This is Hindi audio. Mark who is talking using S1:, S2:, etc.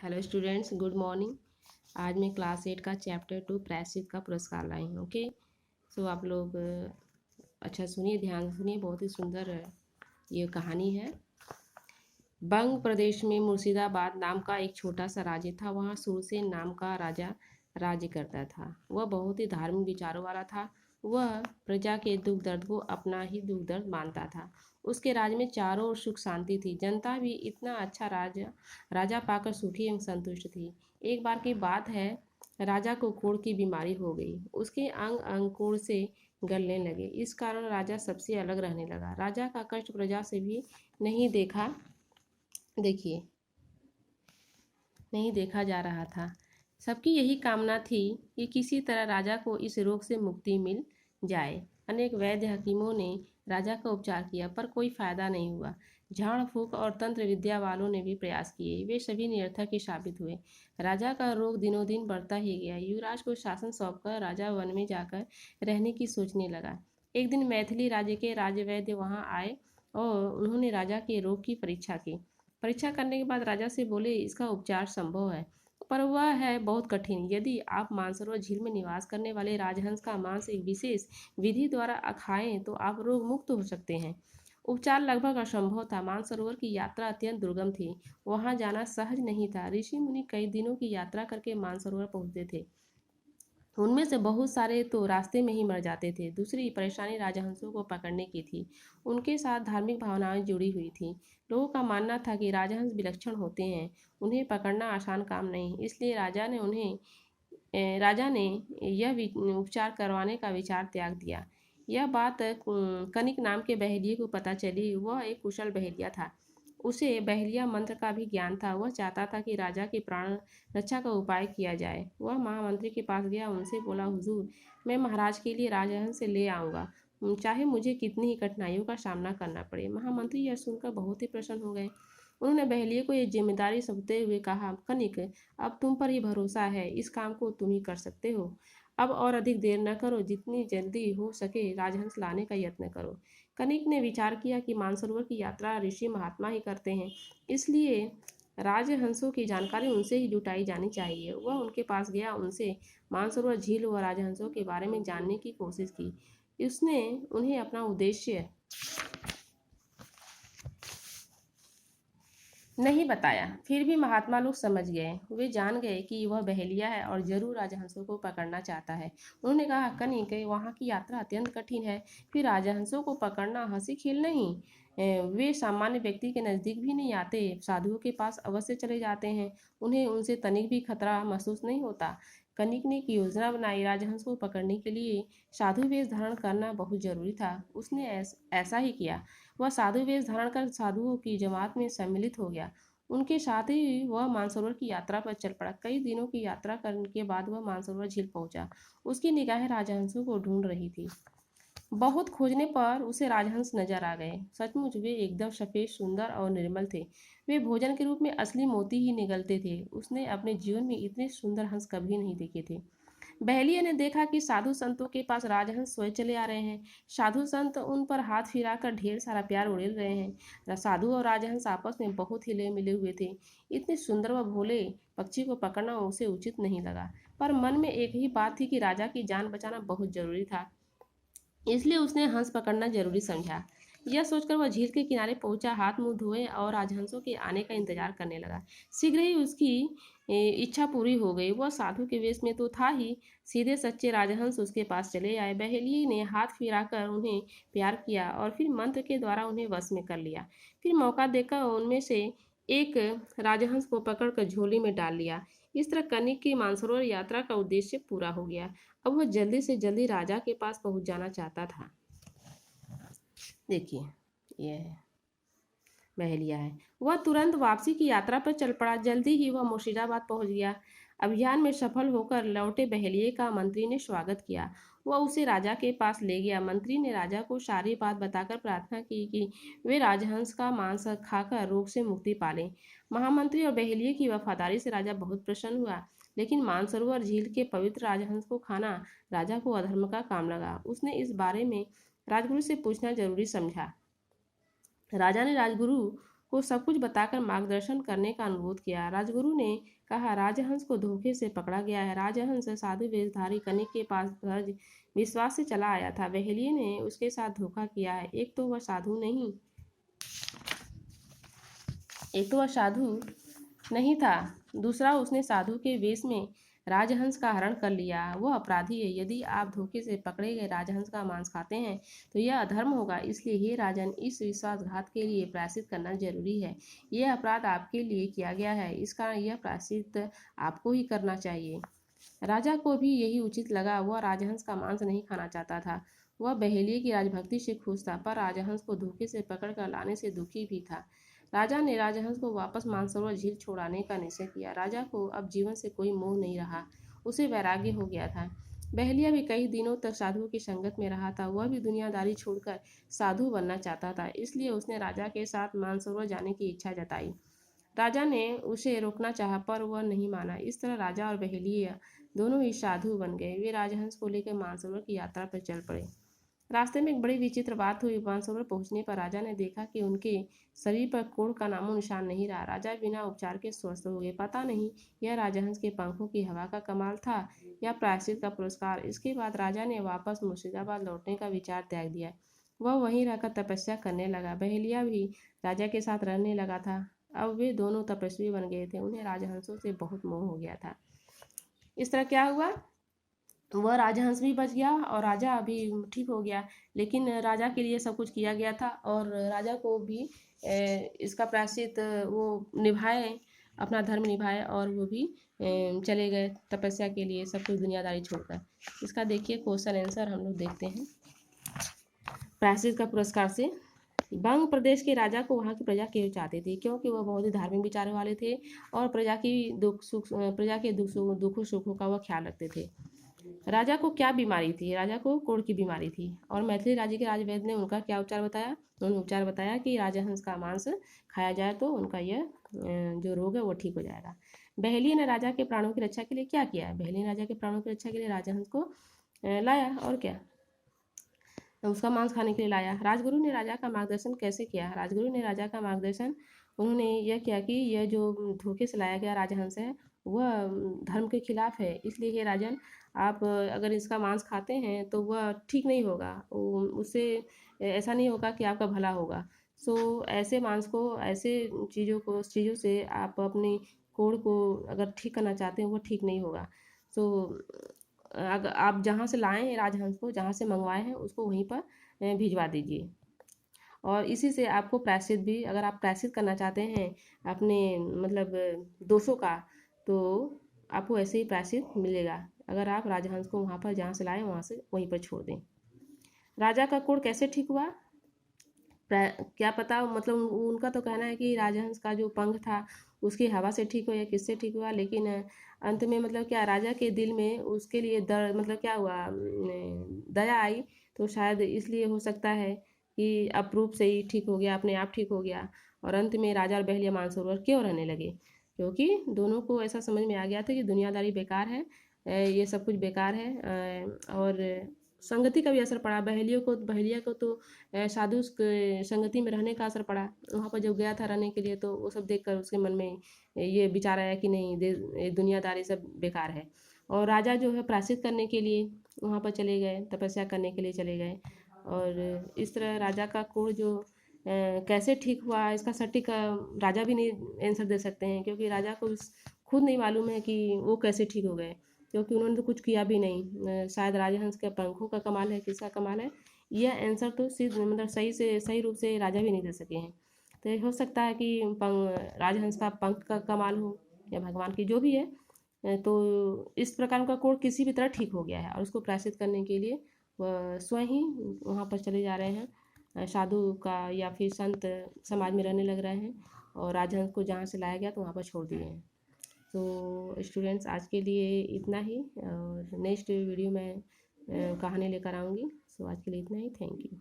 S1: Hello students, good morning. आज मैं क्लास 8 का चैप्टर 2 प्रायश्चित का पुरस्कार लाई हूँ। ओके, सो आप लोग अच्छा सुनिए, ध्यान से सुनिए। बहुत ही सुंदर ये कहानी है। बंग प्रदेश में मुर्शिदाबाद नाम का एक छोटा सा राज्य था। वहाँ सुरसेन नाम का राजा राज्य करता था। वह बहुत ही धार्मिक विचारों वाला था। वह प्रजा के दुख दर्द को अपना ही दुख दर्द मानता था। उसके राज्य में चारों ओर सुख शांति थी। जनता भी इतना अच्छा राजा पाकर सुखी एवं संतुष्ट थी। एक बार की बात है, राजा को कोढ़ की बीमारी हो गई। उसके अंग अंग कोढ़ से गलने लगे। इस कारण राजा सबसे अलग रहने लगा। राजा का कष्ट प्रजा से भी नहीं नहीं देखा जा रहा था। सबकी यही कामना थी कि किसी तरह राजा को इस रोग से मुक्ति मिल जाए। अनेक वैद्य हकीमों ने राजा का उपचार किया, पर कोई फायदा नहीं हुआ। झाड़ फूक और तंत्र विद्या वालों ने भी प्रयास किए, वे सभी निरर्थक ही साबित हुए। राजा का रोग दिनों दिन बढ़ता ही गया। युवराज को शासन सौंपकर राजा वन में जाकर रहने की सोचने लगा। एक दिन मैथिली राज्य के राजवैद्य वहां आए और उन्होंने राजा के रोग की परीक्षा की। परीक्षा करने के बाद राजा से बोले, इसका उपचार संभव है, पर वह है बहुत कठिन। यदि आप मानसरोवर झील में निवास करने वाले राजहंस का मांस एक विशेष विधि द्वारा खाएं तो आप रोग मुक्त हो सकते हैं। उपचार लगभग असंभव था। मानसरोवर की यात्रा अत्यंत दुर्गम थी। वहां जाना सहज नहीं था। ऋषि मुनि कई दिनों की यात्रा करके मानसरोवर पहुंचते थे। उनमें से बहुत सारे तो रास्ते में ही मर जाते थे। दूसरी परेशानी राजहंसों को पकड़ने की थी। उनके साथ धार्मिक भावनाएं जुड़ी हुई थी। लोगों का मानना था कि राजहंस विलक्षण होते हैं, उन्हें पकड़ना आसान काम नहीं। इसलिए राजा ने उपचार करवाने का विचार त्याग दिया। यह बात कनिक नाम के बहेलिये को पता चली। वह एक कुशल बहेलिया था। उसे बहेलिया मंत्र का भी ज्ञान था। वह चाहता था कि राजा की प्राण रक्षा का उपाय किया जाए। वह महामंत्री के पास गया, उनसे बोला, हुजूर, मैं महाराज के लिए राजहंस से ले आऊँगा, चाहे मुझे कितनी ही कठिनाइयों का सामना करना पड़े। महामंत्री यह सुनकर बहुत ही प्रसन्न हो गए। उन्होंने बहेलिये को ये जिम्मेदारी सौंपते हुए कहा, कनिक, अब तुम पर ही भरोसा है, इस काम को तुम ही कर सकते हो। अब और अधिक देर न करो, जितनी जल्दी हो सके राजहंस लाने का यत्न करो। कनिक ने विचार किया कि मानसरोवर की यात्रा ऋषि महात्मा ही करते हैं, इसलिए राजहंसों की जानकारी उनसे ही जुटाई जानी चाहिए। वह उनके पास गया, उनसे मानसरोवर झील व राजहंसों के बारे में जानने की कोशिश की। उसने उन्हें अपना उद्देश्य नहीं बताया, फिर भी महात्मा लोग समझ गए। वे जान गए कि वह बहेलिया है और जरूर राजहंसों को पकड़ना चाहता है। उन्होंने कहा, कनिक, वहाँ की यात्रा अत्यंत कठिन है, फिर राजहंसों को पकड़ना हंसी खेल नहीं। वे सामान्य व्यक्ति के नज़दीक भी नहीं आते, साधुओं के पास अवश्य चले जाते हैं। उन्हें उनसे तनिक भी खतरा महसूस नहीं होता। कनिक ने एक योजना बनाई। राजहंस को पकड़ने के लिए साधु वेश धारण करना बहुत जरूरी था। उसने ऐसा ही किया। वह साधु वेश धारण कर साधुओं की जमात में सम्मिलित हो गया। उनके साथ ही वह मानसरोवर की यात्रा पर चल पड़ा। कई दिनों की यात्रा करने के बाद वह मानसरोवर झील पहुंचा। उसकी निगाहें राजहंसों को ढूंढ रही थी। बहुत खोजने पर उसे राजहंस नजर आ गए। सचमुच वे एकदम सफेद, सुंदर और निर्मल थे। वे भोजन के रूप में असली मोती ही निगलते थे। उसने अपने जीवन में इतने सुंदर हंस कभी नहीं देखे थे। बहेलिया ने देखा कि साधु संतों के पास राजहंस सोए चले आ रहे हैं। साधु संत उन पर हाथ फिराकर ढेर सारा प्यार उड़ेल रहे हैं। साधु और राजहंस आपस में बहुत हिले मिले हुए थे। इतने सुंदर व भोले पक्षी को पकड़ना उसे उचित नहीं लगा, पर मन में एक ही बात थी कि राजा की जान बचाना बहुत जरूरी था, इसलिए उसने हंस पकड़ना जरूरी समझा। यह सोचकर वह झील के किनारे पहुंचा, हाथ मुंह धोए और राजहंसों के आने का इंतजार करने लगा। शीघ्र ही उसकी इच्छा पूरी हो गई। वह साधु के वेश में तो था ही, सीधे सच्चे राजहंस उसके पास चले आए। बहेलिये ने हाथ फिराकर उन्हें प्यार किया और फिर मंत्र के द्वारा उन्हें वश में कर लिया। फिर मौका देकर उनमें से एक राजहंस को पकड़कर झोली में डाल लिया। इस तरह कनिक की मानसरोवर यात्रा का उद्देश्य पूरा हो गया। अब वह जल्दी से जल्दी राजा के पास पहुंच जाना चाहता था। देखिए, यह बहेलिया है। वह तुरंत वापसी की यात्रा पर चल पड़ा। जल्दी ही वह मुर्शिदाबाद पहुंच गया। अभियान में सफल होकर लौटे बहेलिये का मंत्री ने स्वागत किया। वह उसे राजा के पास ले गया। मंत्री ने राजा को सारी बात बताकर प्रार्थना की कि वे राजहंस का मांस खाकर रोग से मुक्ति पालें। महामंत्री और बहेलिये की वफादारी से राजा बहुत प्रसन्न हुआ, लेकिन मानसरोवर झील के पवित्र राजहंस को खाना राजा को अधर्म का काम लगा। उसने इस बारे में राजगुरु से पूछना जरूरी समझा। राजा ने राजगुरु को सब कुछ बताकर मार्गदर्शन करने का अनुरोध किया। राजगुरु ने कहा, राजहंस को धोखे से पकड़ा गया है। राजहंस साधु वेशधारी कनिक के पास विश्वास से चला आया था। बहेलिये ने उसके साथ धोखा किया है। एक तो वह साधु नहीं था, दूसरा उसने साधु के वेश में राजहंस का हरण कर लिया। वह अपराधी है। यदि आप धोखे से पकड़े गए राजहंस का मांस खाते हैं तो यह अधर्म होगा। इसलिए हे राजन, इस विश्वासघात के लिए प्रायश्चित करना जरूरी है। यह अपराध आपके लिए किया गया है, इस कारण यह प्रायश्चित आपको ही करना चाहिए। राजा को भी यही उचित लगा। वह राजहंस का मांस नहीं खाना चाहता था। वह बहेलिये की राजभक्ति से खुश था, पर राजहंस को धोखे से पकड़कर लाने से दुखी भी था। राजा ने राजहंस को वापस मानसरोवर झील छोड़ाने का निश्चय किया। राजा को अब जीवन से कोई मोह नहीं रहा, उसे वैराग्य हो गया था। बहेलिया भी कई दिनों तक साधुओं की संगत में रहा था। वह भी दुनियादारी छोड़कर साधु बनना चाहता था, इसलिए उसने राजा के साथ मानसरोवर जाने की इच्छा जताई। राजा ने उसे रोकना चाहा, पर वह नहीं माना। इस तरह राजा और बहेलिया दोनों ही साधु बन गए। वे राजहंस को लेकर मानसरोवर की यात्रा पर चल पड़े। रास्ते में एक बड़ी विचित्र बात हुई। मानसरोवर पहुंचने पर राजा ने देखा कि उनके शरीर पर कोढ़ का नामो निशान नहीं रहा। राजा बिना उपचार के स्वस्थ हो गए। पता नहीं यह राजहंस के पंखों की हवा का कमाल था या प्रायश्चित का पुरस्कार। इसके बाद राजा ने वापस मुर्शिदाबाद लौटने का विचार त्याग दिया। वह वहीं रहकर तपस्या करने लगा। बहेलिया भी राजा के साथ रहने लगा था। अब वे दोनों तपस्वी बन गए थे। उन्हें राजहंसों से बहुत मोह हो गया था। इस तरह क्या हुआ, वह राजहंस भी बच गया और राजा भी ठीक हो गया। लेकिन राजा के लिए सब कुछ किया गया था और राजा को भी इसका प्रायश्चित वो निभाए, अपना धर्म निभाए और वो भी चले गए तपस्या के लिए, सब कुछ दुनियादारी छोड़कर। इसका देखिए क्वेश्चन आंसर हम लोग देखते हैं। प्रायश्चित का पुरस्कार से बंग प्रदेश के राजा को वहाँ की प्रजा क्यों चाहती थी, क्योंकि वह बहुत ही धार्मिक विचारों वाले थे और प्रजा के दुखों सुखों का वह ख्याल रखते थे। राजा को क्या बीमारी थी, राजा को कोढ़ की बीमारी थी। और मैथिली राज्य के राजवैद्य ने उनका क्या उपचार बताया, उन्होंने उपचार बताया कि राजहंस का मांस खाया जाए तो उनका यह जो रोग है वो ठीक हो जाएगा। बहेलिये ने राजा के प्राणों की रक्षा के लिए क्या किया, बहेलिये ने राजा के प्राणों की रक्षा के लिए राजहंस को लाया और क्या, उसका मांस खाने के लिए लाया। राजगुरु ने राजा का मार्गदर्शन कैसे किया, राजगुरु ने राजा का मार्गदर्शन उन्होंने यह किया कि यह जो धोखे से लाया गया राजहंस है वह धर्म के खिलाफ है, इसलिए हे राजन, आप अगर इसका मांस खाते हैं तो वह ठीक नहीं होगा, उससे ऐसा नहीं होगा कि आपका भला होगा। सो ऐसे मांस को, ऐसे चीज़ों से आप अपनी कोढ़ को अगर ठीक करना चाहते हैं वो ठीक नहीं होगा। सो अगर आप जहाँ से लाए हैं राजहंस को, जहाँ से मंगवाए हैं उसको वहीं पर भिजवा दीजिए। और इसी से आपको प्रायश्चित भी, अगर आप प्रायश्चित करना चाहते हैं अपने मतलब दोषों का, तो आपको ऐसे ही प्रायश्चित मिलेगा अगर आप राजहंस को वहाँ पर जहाँ से लाए वहाँ से वहीं पर छोड़ दें। राजा का कोढ़ कैसे ठीक हुआ, क्या पता, मतलब उनका तो कहना है कि राजहंस का जो पंख था उसकी हवा से ठीक हो या किससे ठीक हुआ, लेकिन अंत में मतलब क्या, राजा के दिल में उसके लिए मतलब क्या हुआ, दया आई, तो शायद इसलिए हो सकता है कि अप्रूप से ही ठीक हो गया, अपने आप ठीक हो गया। और अंत में राजा और बहेलिया मानसरोवर क्यों रहने लगे, क्योंकि दोनों को ऐसा समझ में आ गया था कि दुनियादारी बेकार है, ये सब कुछ बेकार है। और संगति का भी असर पड़ा। बहेलिया को तो साधु संगति में रहने का असर पड़ा। वहाँ पर जब गया था रहने के लिए तो वो सब देखकर उसके मन में ये विचार आया कि नहीं, ये दुनियादारी सब बेकार है। और राजा जो है प्रायश्चित करने के लिए वहाँ पर चले गए, तपस्या करने के लिए चले गए। और इस तरह राजा का कोढ़ जो कैसे ठीक हुआ, इसका सटीक राजा भी नहीं आंसर दे सकते हैं, क्योंकि राजा को खुद नहीं मालूम है कि वो कैसे ठीक हो गए, क्योंकि उन्होंने तो कुछ किया भी नहीं। शायद राजहंस के पंखों का कमाल है, किसका कमाल है, यह आंसर तो सिर्फ मतलब सही रूप से राजा भी नहीं दे सके हैं। तो हो सकता है कि राजहंस का पंख का कमाल हो या भगवान की जो भी है। तो इस प्रकार का कोढ़ किसी भी तरह ठीक हो गया है और उसको प्रायश्चित करने के लिए वह स्वयं ही वहाँ पर चले जा रहे हैं, साधु का या फिर संत समाज में रहने लग रहे हैं, और राजहंस को जहाँ से लाया गया तो वहाँ पर छोड़ दिए हैं। तो स्टूडेंट्स, आज के लिए इतना ही, और नेक्स्ट वीडियो में कहानी लेकर आऊँगी। सो आज के लिए इतना ही, थैंक यू।